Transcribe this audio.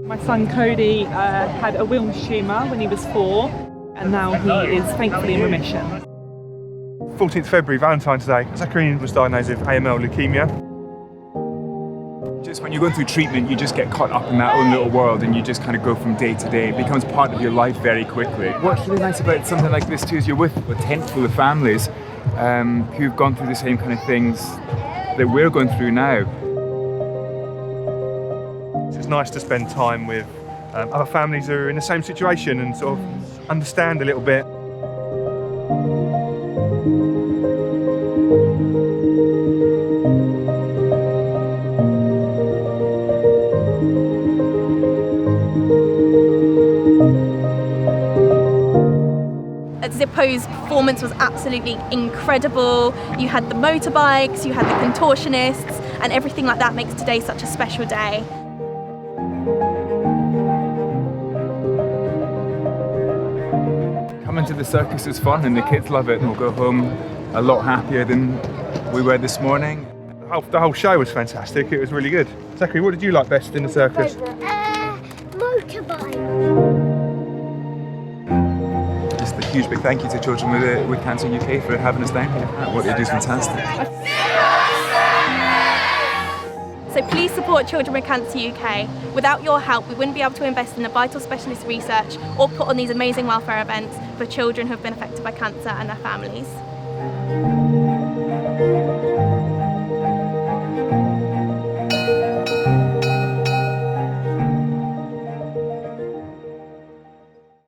My son Cody had a Wilms tumour when he was 4 and now he is thankfully in remission. 14th February, Valentine's Day, Zachary was diagnosed with AML leukemia. Just when you're going through treatment, you just get caught up in that own little world and you just kind of go from day to day. It becomes part of your life very quickly. What's really nice about something like this too is you're with a tent full of families who've gone through the same kind of things that we're going through now. It's nice to spend time with other families who are in the same situation and sort of understand a little bit. Zippos' performance was absolutely incredible. You had the motorbikes, you had the contortionists, and everything like that makes today such a special day. Coming to the circus is fun and the kids love it and we'll go home a lot happier than we were this morning. The whole show was fantastic, it was really good. Zachary, what did you like best in the circus? Motorbike. Just a huge big thank you to Children with Cancer UK for having us down here. What they do is fantastic. So please support Children with Cancer UK. Without your help, we wouldn't be able to invest in the vital specialist research or put on these amazing welfare events for children who have been affected by cancer and their families.